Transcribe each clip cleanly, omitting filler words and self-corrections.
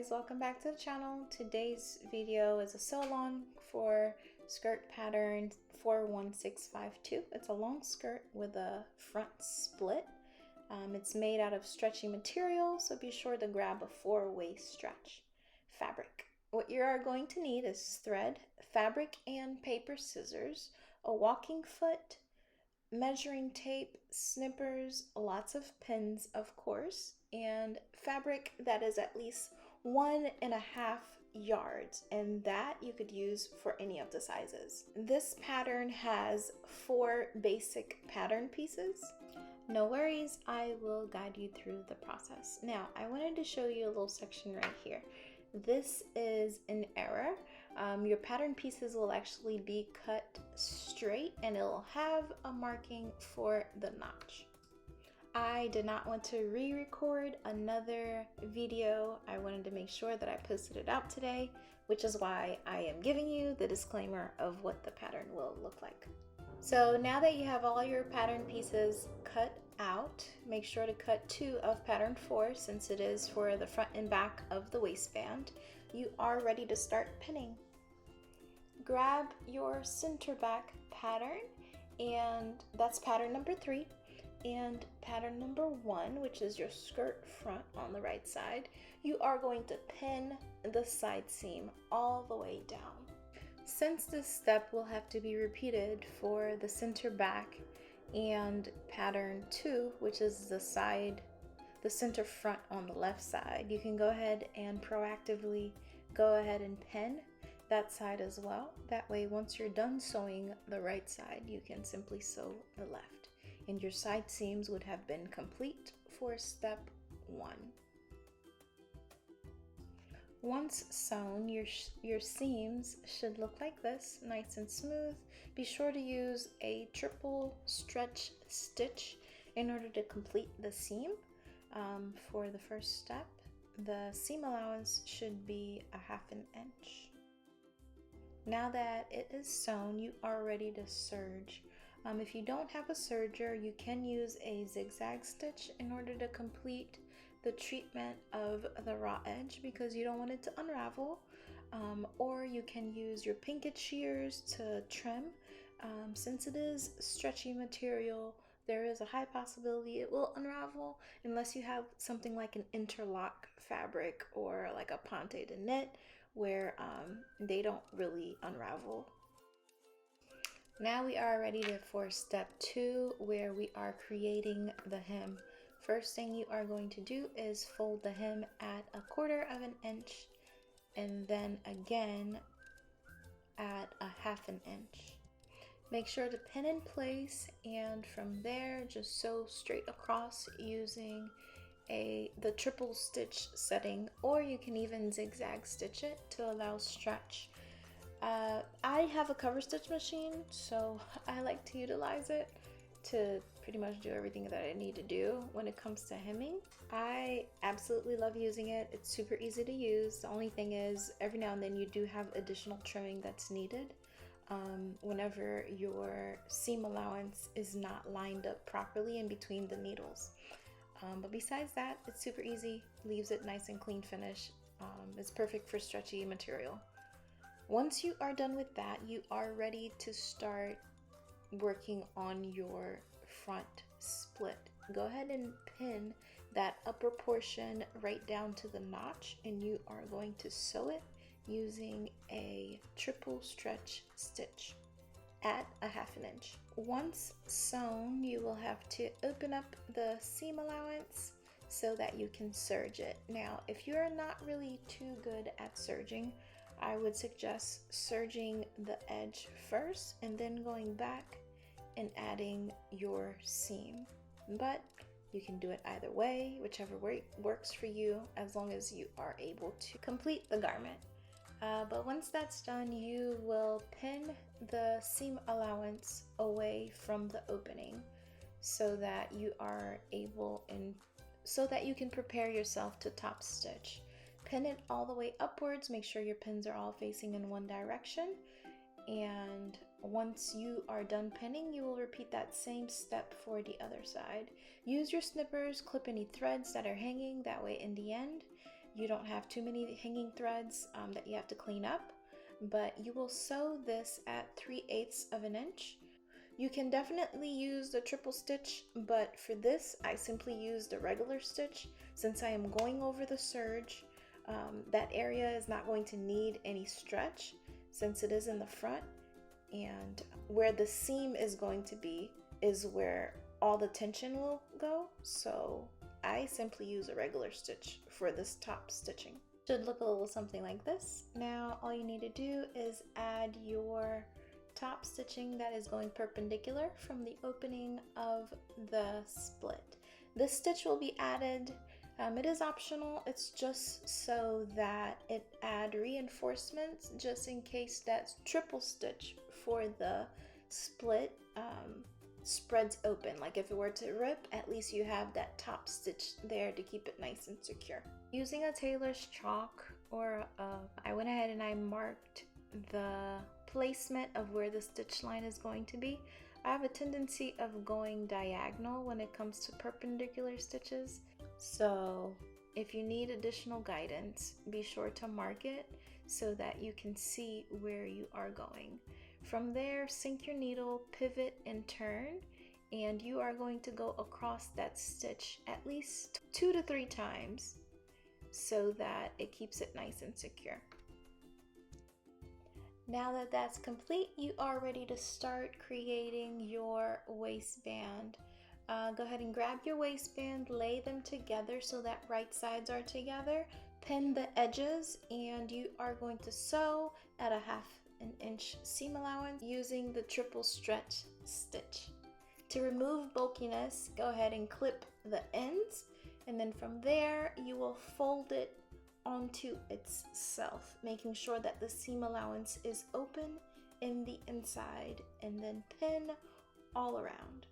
guys, welcome back to the channel. Today's video is a sew along for skirt pattern 41652. It's a long skirt with a front split. It's made out of stretchy material, so be sure to grab a 4-way stretch fabric. What you are going to need is thread, fabric and paper scissors, a walking foot, measuring tape, snippers, lots of pins of course, and fabric that is at least 1.5 yards, and that you could use for any of the sizes. This pattern has 4 basic pattern pieces. No worries, I will guide you through the process. Now, I wanted to show you a little section right here. This is an error. Your pattern pieces will actually be cut straight and it'll have a marking for the notch. I did not want to re-record another video. I wanted to make sure that I posted it out today, which is why I am giving you the disclaimer of what the pattern will look like. So now that you have all your pattern pieces cut out, make sure to cut 2 of pattern 4 since it is for the front and back of the waistband. You are ready to start pinning. Grab your center back pattern, and that's pattern number 3, and pattern number 1, which is your skirt front on the right side. You are going to pin the side seam all the way down. Since this step will have to be repeated for the center back and pattern 2, which is the center front on the left side, you can go ahead and proactively go ahead and pin that side as well. That way, once you're done sewing the right side, you can simply sew the left, and your side seams would have been complete for step 1. Once sewn, your seams should look like this, nice and smooth. Be sure to use a triple stretch stitch in order to complete the seam. For the first step, the seam allowance should be 1/2 inch. Now that it is sewn, you are ready to serge. If you don't have a serger, you can use a zigzag stitch in order to complete the treatment of the raw edge because you don't want it to unravel, or you can use your pinkett shears to trim. Since it is stretchy material, there is a high possibility it will unravel unless you have something like an interlock fabric or like a ponte de knit where they don't really unravel. Now we are ready for step 2, where we are creating the hem. First thing you are going to do is fold the hem at 1/4 inch and then again at 1/2 inch. Make sure to pin in place, and from there just sew straight across using the triple stitch setting, or you can even zigzag stitch it to allow stretch. I have a cover stitch machine, so I like to utilize it to pretty much do everything that I need to do when it comes to hemming. I absolutely love using it. It's super easy to use. The only thing is every now and then you do have additional trimming that's needed whenever your seam allowance is not lined up properly in between the needles. But besides that, it's super easy, leaves it nice and clean finish. It's perfect for stretchy material. Once you are done with that, you are ready to start working on your front split. Go ahead and pin that upper portion right down to the notch, and you are going to sew it using a triple stretch stitch at 1/2 inch. Once sewn, you will have to open up the seam allowance so that you can serge it. Now, if you're not really too good at serging, I would suggest serging the edge first and then going back and adding your seam. But you can do it either way, whichever way works for you, as long as you are able to complete the garment. But once that's done, you will pin the seam allowance away from the opening so that you are able so that you can prepare yourself to top stitch. Pin it all the way upwards. Make sure your pins are all facing in one direction. And once you are done pinning, you will repeat that same step for the other side. Use your snippers, clip any threads that are hanging. That way in the end, You don't have too many hanging threads that you have to clean up, but you will sew this at 3/8 of an inch. You can definitely use the triple stitch, but for this I simply used a regular stitch since I am going over the serge. That area is not going to need any stretch since it is in the front, and where the seam is going to be is where all the tension will go. So I simply use a regular stitch for this top stitching. Should look a little something like this. Now all you need to do is add your top stitching that is going perpendicular from the opening of the split. This stitch will be added. It is optional. It's just so that it add reinforcements just in case that triple stitch for the split spreads open. Like if it were to rip, at least you have that top stitch there to keep it nice and secure. Using a tailor's chalk, or I went ahead and I marked the placement of where the stitch line is going to be. I have a tendency of going diagonal when it comes to perpendicular stitches. So if you need additional guidance, be sure to mark it so that you can see where you are going. From there, sink your needle, pivot and turn, and you are going to go across that stitch at least 2 to 3 times so that it keeps it nice and secure. Now that that's complete, you are ready to start creating your waistband. Go ahead and grab your waistband, lay them together so that right sides are together, pin the edges, and you are going to sew at a 1/2 inch seam allowance using the triple stretch stitch. To remove bulkiness, go ahead and clip the ends, and then from there you will fold it onto itself, making sure that the seam allowance is open in the inside, and then pin all around.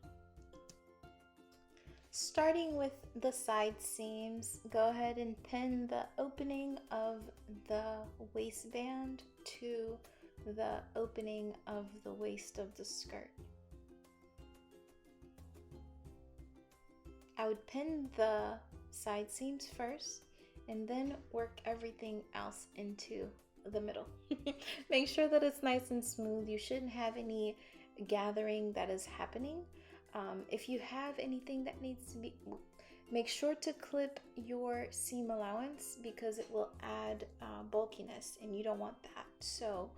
Starting with the side seams, go ahead and pin the opening of the waistband to the opening of the waist of the skirt. I would pin the side seams first and then work everything else into the middle. Make sure that it's nice and smooth. You shouldn't have any gathering that is happening. If you have anything that needs to be, make sure to clip your seam allowance because it will add bulkiness and you don't want that. So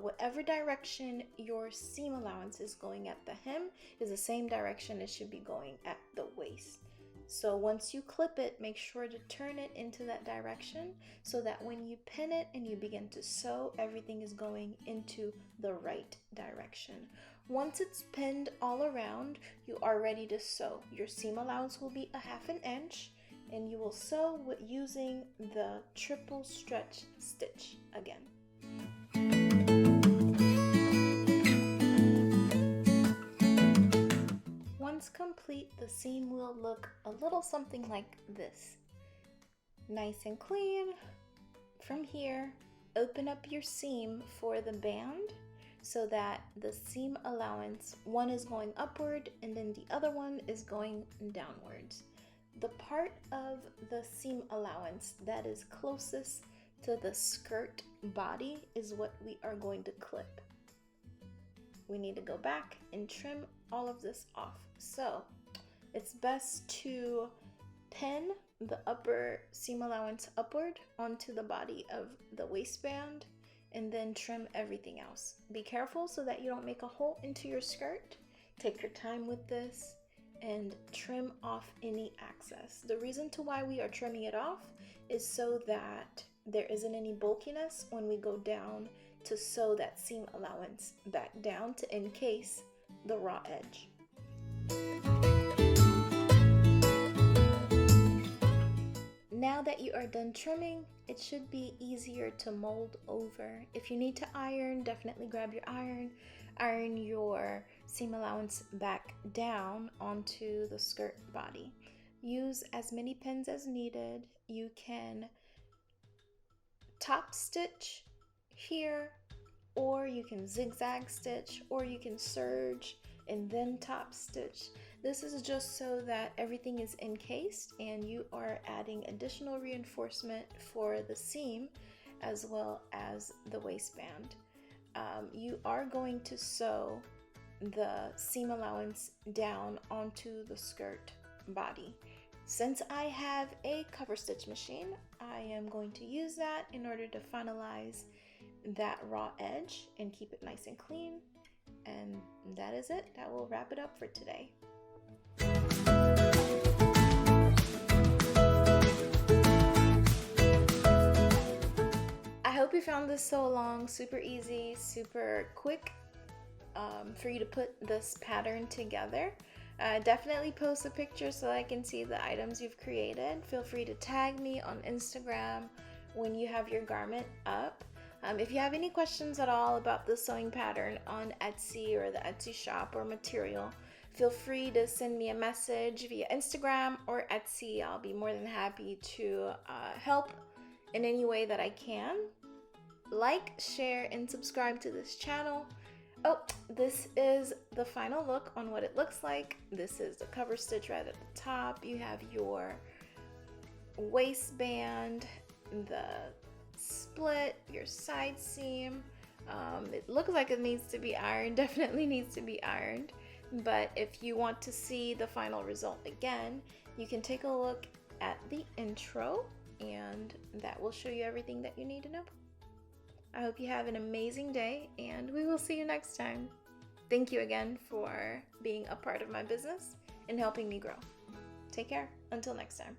whatever direction your seam allowance is going at the hem is the same direction it should be going at the waist. So once you clip it, make sure to turn it into that direction so that when you pin it and you begin to sew, everything is going into the right direction. Once it's pinned all around, you are ready to sew. Your seam allowance will be a 1/2 inch and you will sew using the triple stretch stitch again. Once complete, the seam will look a little something like this. Nice and clean. From here, open up your seam for the band so that the seam allowance, one is going upward and then the other one is going downwards. The part of the seam allowance that is closest to the skirt body is what we are going to clip. We need to go back and trim all of this off. So it's best to pin the upper seam allowance upward onto the body of the waistband and then trim everything else. Be careful so that you don't make a hole into your skirt. Take your time with this and trim off any excess. The reason to why we are trimming it off is so that there isn't any bulkiness when we go down to sew that seam allowance back down to encase the raw edge. Now that you are done trimming, it should be easier to mold over. If you need to iron, definitely grab your iron. Iron your seam allowance back down onto the skirt body. Use as many pins as needed. You can top stitch here, or you can zigzag stitch, or you can serge and then top stitch. This is just so that everything is encased and you are adding additional reinforcement for the seam as well as the waistband. You are going to sew the seam allowance down onto the skirt body. Since I have a cover stitch machine, I am going to use that in order to finalize that raw edge and keep it nice and clean. And that is it. That will wrap it up for today. I hope you found this sew along super easy, super quick for you to put this pattern together. Definitely post a picture so I can see the items you've created. Feel free to tag me on Instagram when you have your garment up. If you have any questions at all about the sewing pattern on Etsy or the Etsy shop or material, feel free to send me a message via Instagram or Etsy. I'll be more than happy to help in any way that I can. Like, share, and subscribe to this channel. Oh, this is the final look on what it looks like. This is the cover stitch right at the top. You have your waistband, the split, your side seam. It looks like it needs to be ironed, definitely needs to be ironed. But if you want to see the final result again, you can take a look at the intro and that will show you everything that you need to know. I hope you have an amazing day and we will see you next time. Thank you again for being a part of my business and helping me grow. Take care. Until next time.